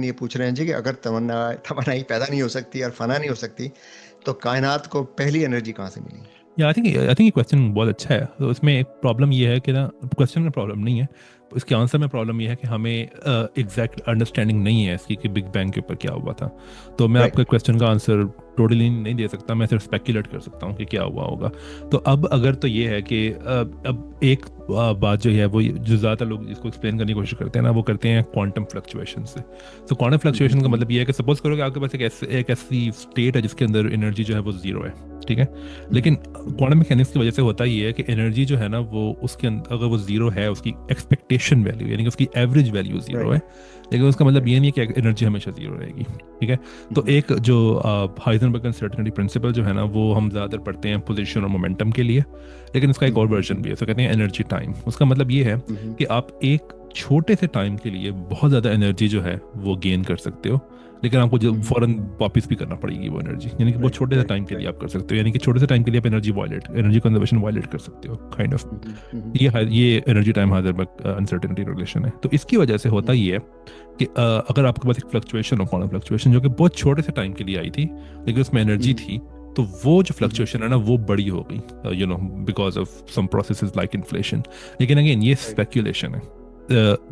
ये पूछ रहे हैं जी कि अगर तमन्नाई पैदा नहीं हो सकती और फना नहीं हो सकती तो कायनात को पहली एनर्जी कहाँ से मिली? या आई थिंक ये क्वेश्चन बहुत अच्छा है। तो इसमें एक प्रॉब्लम ये है कि ना, क्वेश्चन में प्रॉब्लम नहीं है, इसके आंसर में प्रॉब्लम ये है कि हमें एग्जैक्ट अंडरस्टैंडिंग नहीं है इसकी कि बिग बैंग के ऊपर क्या हुआ था। तो मैं आपके राइट। क्वेश्चन का आंसर टोटली नहीं दे सकता, मैं सिर्फ स्पेकुलेट कर सकता हूँ कि क्या हुआ होगा। तो अब अगर तो ये है कि अब एक बात जो है वो जो ज़्यादातर लोग इसको एक्सप्लेन करने की कोशिश करते हैं ना, वो करते हैं क्वांटम फ्लक्चुएशन से। तो क्वांटम फ्लक्चुएशन का मतलब ये है कि सपोज करो कि आपके पास एक ऐसी स्टेट है जिसके अंदर एनर्जी जो है वो जीरो है, ठीक है। लेकिन क्वांटम मैकेनिक्स की वजह से होता ये है कि एनर्जी जो है ना वो उसके अंदर अगर वो जीरो है, उसकी एक्सपेक्टेशन वैल्यू यानी कि उसकी एवरेज वैल्यू जीरो है, राइट। लेकिन उसका मतलब राइट। ये नहीं है कि एनर्जी हमेशा जीरो रहेगी, ठीक है। तो एक जो हाइजेनबर्ग अनसर्टेनिटी प्रिंसिपल जो है ना वो हम ज़्यादातर पढ़ते हैं पोजीशन और मोमेंटम के लिए, लेकिन इसका एक और वर्जन भी है, तो कहते हैं एनर्जी टाइम। उसका मतलब ये है कि आप एक छोटे से टाइम के लिए बहुत ज़्यादा एनर्जी जो है वो गेन कर सकते हो, लेकिन आपको जो फौरन वापस भी करना पड़ेगी वो एनर्जी, यानी कि बहुत राइट। छोटे से राइट। टाइम के लिए राइट। आप कर सकते हो, यानी कि छोटे से टाइम के लिए आप एनर्जी कंजर्वेशन वायलेट कर सकते हो, काइंड ऑफ। ये energy time Heisenberg uncertainty relation है। तो इसकी वजह से होता ये है कि अगर आपके पास एक फ्लक्चुएशन हो, क्वांटम फ्लक्चुएशन, जो कि बहुत छोटे से टाइम के लिए आई थी लेकिन उसमें एनर्जी थी, तो वो जो फ्लक्चुएशन है ना वो बड़ी हो गई, because of some processes like inflation. लेकिन अगेन ये स्पेक्यूलेशन है,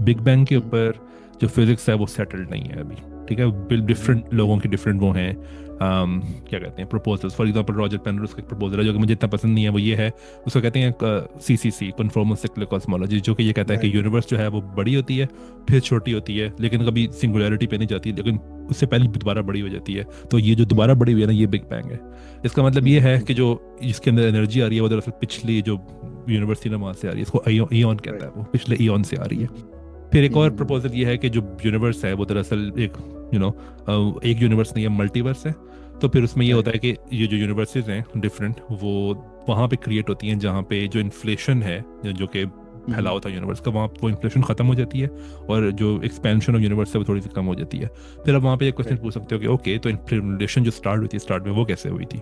बिग बैंग के ऊपर जो फिजिक्स है वो सेटल्ड नहीं है अभी, ठीक है। डिफरेंट लोगों की डिफरेंट वो हैं, क्या कहते हैं, proposals. For example Roger Penrose का एक प्रपोजल है जो कि मुझे इतना पसंद नहीं है, वो ये है, उसको कहते हैं सीसीसी, कन्फर्मल सिक्लिक कॉस्मोलॉजी, जो कि ये कहता है कि यूनिवर्स जो है वो बड़ी होती है, फिर छोटी होती है, लेकिन कभी सिंगुलैरिटी पे नहीं जाती, लेकिन उससे पहले दोबारा बड़ी हो जाती है। तो ये जो दोबारा बड़ी हुई है ना, ये बिग बैंग है। इसका मतलब ये है कि जो इसके अंदर एनर्जी आ रही है वो दरअसल पिछली जो यूनिवर्स थी ना वहाँ से आ रही है, इसको ईऑन कहता है, वो पिछले ईऑन से आ रही है। फिर एक और प्रपोजल ये है कि जो यूनिवर्स है वो दरअसल एक यू नो एक यूनिवर्स नहीं है, मल्टीवर्स है। तो फिर उसमें ये होता है कि ये जो यूनिवर्सेस हैं डिफरेंट, वो वहाँ पे क्रिएट होती हैं जहाँ पे जो इन्फ्लेशन है, जो कि फैलाव था यूनिवर्स का, वहाँ वो इन्फ्लेशन खत्म हो जाती है और जो एक्सपेंशन ऑफ यूनिवर्स है वो थोड़ी सी कम हो जाती है। फिर अब वहाँ पे एक क्वेश्चन पूछ सकते हो कि ओके, तो इन्फ्लेशन जो स्टार्ट हुई थी स्टार्ट में, वो कैसे हुई थी,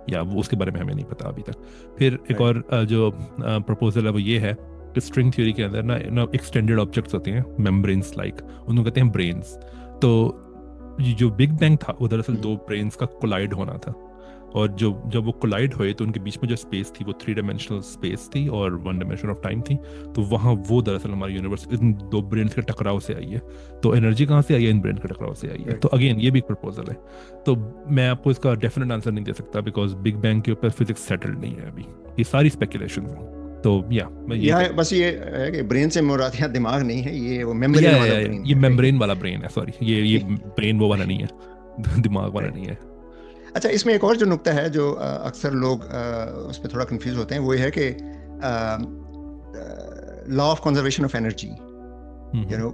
या वो उसके बारे में हमें नहीं पता अभी तक। फिर एक और जो प्रपोजल है वो ये है कि स्ट्रिंग थ्योरी के अंदर ना एक्सटेंडेड ऑब्जेक्ट्स होते हैं, मेम्ब्रेन्स लाइक, उनको कहते हैं ब्रेन्स। तो ये जो बिग बैंग था वो दरअसल दो ब्रेन्स का कोलाइड होना था, और जो जब वो कोलाइड हुए तो उनके बीच में जो स्पेस थी वो 3 डायमेंशनल स्पेस थी और 1 डायमेंशन ऑफ टाइम थी। तो वहाँ वो दरअसल हमारी यूनिवर्स इन दो ब्रेन्स के टकराव से आई है। तो एनर्जी कहाँ से आई है? इन ब्रेन के टकराव से आई है। तो अगेन ये भी एक प्रपोजल है। तो मैं आपको इसका डेफिनेट आंसर नहीं दे सकता बिकॉज बिग बैंग के ऊपर फिजिक्स सेटल्ड नहीं है अभी, ये सारी स्पेकुलेशन है। तो या मैं ये यहाँ कहूँ, बस ये है कि ब्रेन से मुराद यहाँ दिमाग नहीं है, ये वो मेम्ब्रेन वाला ब्रेन ये है, राइट। मेम्ब्रेन वाला ब्रेन है, सॉरी, ये ब्रेन वो वाला नहीं है दिमाग वाला राइट। नहीं है। अच्छा, इसमें एक और जो नुक्ता है जो अक्सर लोग उस पर थोड़ा कंफ्यूज होते हैं, वो ये है कि law of conservation of energy, you hmm. No,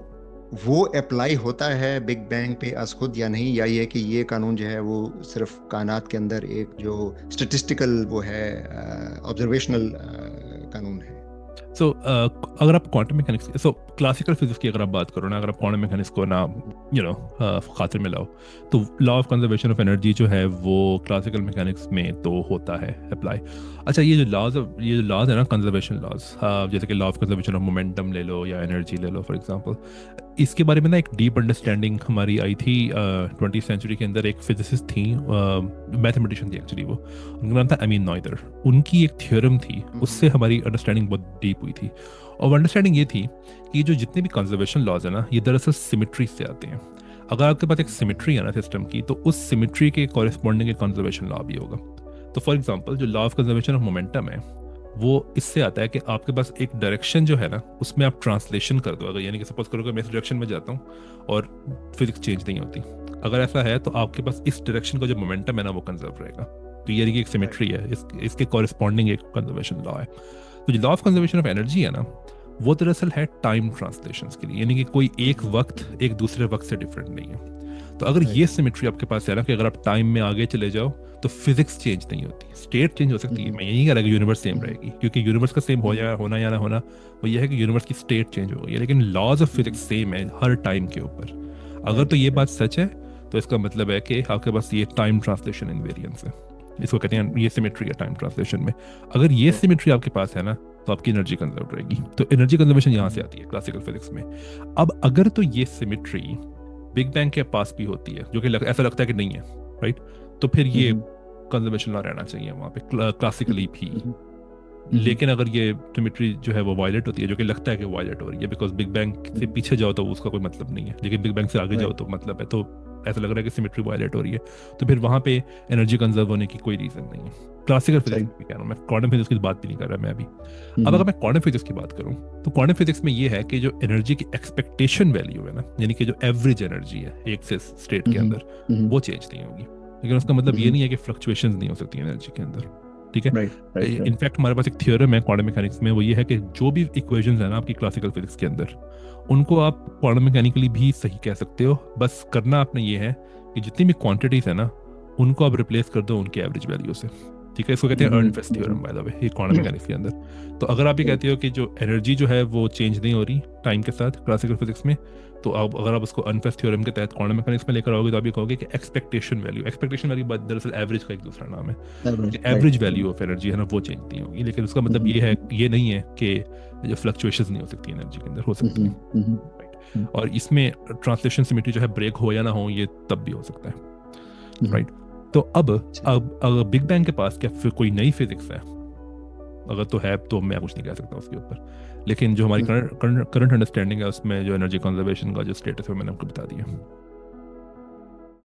वो अप्लाई होता है बिग बैंग पे आज खुद या नहीं, या ये कि ये कानून जो है वो सिर्फ कायनात के अंदर एक जो स्टेटिस्टिकल वो है, ऑब्जर्वेशनल कानून है? सो अगर आप क्वांटम मैकेनिक्स, सो क्लासिकल फिजिक्स की अगर आप बात करो ना, अगर आप क्वांटम मैकेनिक्स को ना खातिर में लाओ, तो law of conservation of energy जो है वो क्लासिकल मैकेनिक्स में तो होता है अप्लाई। अच्छा, ये जो लॉज है ना, कंजर्वेशन लॉज, जैसे कि law of conservation of momentum ले लो या एनर्जी ले लो फॉर एग्जांपल, इसके बारे में ना एक डीप अंडरस्टैंडिंग हमारी आई थी 20th सेंचुरी के अंदर। एक फिजिसिस्ट थी, मैथमेटिशियन थी एक्चुअली, वो, उनका नाम था एमीन नॉइदर। उनकी एक थ्योरम थी, उससे हमारी अंडरस्टैंडिंग बहुत डीप हुई थी। और अंडरस्टैंडिंग ये थी कि जो जितने भी कंजर्वेशन लॉज है ना, ये दरअसल सिमिट्री से आते हैं। अगर आपके पास एक सिमिट्री है ना सिस्टम की, तो उस सिमिट्री के कॉरेस्पॉन्डिंग एक कंजर्वेशन लॉ भी होगा। तो फॉर एग्जांपल जो law of conservation of momentum है वो इससे आता है कि आपके पास एक डायरेक्शन जो है ना, उसमें आप ट्रांसलेशन कर दो। अगर यानी कि सपोज करो कि मैं इस डायरेक्शन में जाता हूँ और फिजिक्स चेंज नहीं होती, अगर ऐसा है तो आपके पास इस डायरेक्शन का जो मोमेंटम है ना वो कंजर्व रहेगा। तो ये एक सिमेट्री है, इसके कॉरेस्पॉन्डिंग एक कंजर्वेशन लॉ है। तो जो law of conservation of energy है ना, वो दरअसल है टाइम ट्रांसलेशन के लिए, यानी कि कोई एक वक्त एक दूसरे वक्त से डिफरेंट नहीं है। तो अगर ये सिमेट्री आपके पास है ना, कि अगर आप टाइम में आगे चले जाओ तो फिजिक्स चेंज नहीं होती, स्टेट चेंज हो सकती है। मैं यही कह रहा कि यूनिवर्स सेम रहेगी, क्योंकि यूनिवर्स का सेम हो या होना या ना होना, वो ये है कि यूनिवर्स की स्टेट चेंज हो गई है, लेकिन लॉज ऑफ फिजिक्स सेम है हर टाइम के ऊपर। अगर तो ये बात सच है तो इसका मतलब है कि आपके पास ये टाइम ट्रांसलेशन इनवेरियंस है, इसको कहते हैं, ये सिमेट्री है टाइम ट्रांसलेशन में। अगर ये सिमेट्री आपके पास है ना, तो आपकी एनर्जी कंजर्व रहेगी। तो एनर्जी कंजर्वेशन यहाँ से आती है क्लासिकल फिजिक्स में। अब अगर तो ये सिमेट्री बिग बैंग के पास भी होती है, जो कि ऐसा लगता है कि नहीं है, राइट? तो फिर ये कंजर्वेशन ना रहना चाहिए वहाँ पे क्लासिकली भी। लेकिन अगर ये सिमेट्री जो है वो वायलेट होती है, जो कि लगता है कि वायलेट हो रही है, बिकॉज बिग बैंग से पीछे जाओ तो उसका कोई मतलब नहीं है, लेकिन बिग बैंग से आगे जाओ तो मतलब है, तो ऐसा लग रहा है कि सिमेट्री वायलेट हो रही है, तो फिर वहाँ पे एनर्जी कंजर्व होने की कोई रीजन नहीं है। क्लासिकल फिजिक्स में भी कह रहा हूँ मैं, क्वांटम फिजिक्स की बात भी नहीं कर रहा मैं अभी। अब अगर मैं क्वांटम फिजिक्स की बात करूँ, तो क्वांटम फिजिक्स में ये है कि जो एनर्जी की एक्सपेक्टेशन वैल्यू है ना, यानी कि जो एवरेज एनर्जी है एक से स्टेट के अंदर, वो चेंज नहीं होगी। लेकिन उसका मतलब ये नहीं है कि फ्लक्चुएशंस नहीं हो सकती एनर्जी के अंदर, ठीक है? इनफैक्ट हमारे पास एक थ्योरम है क्वांटम मैकेनिक्स में, वो ये है कि जो भी इक्वेशंस है ना आपकी क्लासिकल फिजिक्स के अंदर, उनको आप क्वांटम मैकेनिकली भी सही कह सकते हो। बस करना आपने ये है कि जितनी भी क्वांटिटीज है ना, उनको आप रिप्लेस कर दो उनके एवरेज वैल्यू से, ठीक है? इसको कहते हैं अर्नफेस्ट थ्योरम, बाय द वे, ये क्वांटम मैकेनिक्स के अंदर। तो अगर आप ये कहते हो कि जो एनर्जी जो है वो चेंज नहीं हो रही टाइम के साथ क्लासिकल फिजिक्स में, तो अब अगर आप उसको अर्नफेस्ट थ्योरम के तहत क्वांटम मैकेनिक्स में लेकर आओगे, तो आप ये कहोगे कि एक्सपेक्टेशन वैल्यू दरअसल एवरेज का एक दूसरा नाम है, एवरेज वैल्यू ऑफ एनर्जी है ना, वो चेंज नहीं होगी। लेकिन उसका मतलब ये नहीं है कि जो फ्लक्चुएशंस नहीं हो सकती एनर्जी के अंदर, हो सकती है, राइट? और इसमें ट्रांसलेशन सिमेट्री जो है ब्रेक हो या ना हो, ये तब भी हो सकता है, राइट? तो अब अगर बिग बैंग के पास क्या फिर कोई नई फिजिक्स है? अगर तो है तो मैं कुछ नहीं कह सकता उसके ऊपर, लेकिन जो हमारी करंट अंडरस्टैंडिंग है उसमें जो एनर्जी कंजर्वेशन का जो स्टेटस है मैंने आपको बता दिया।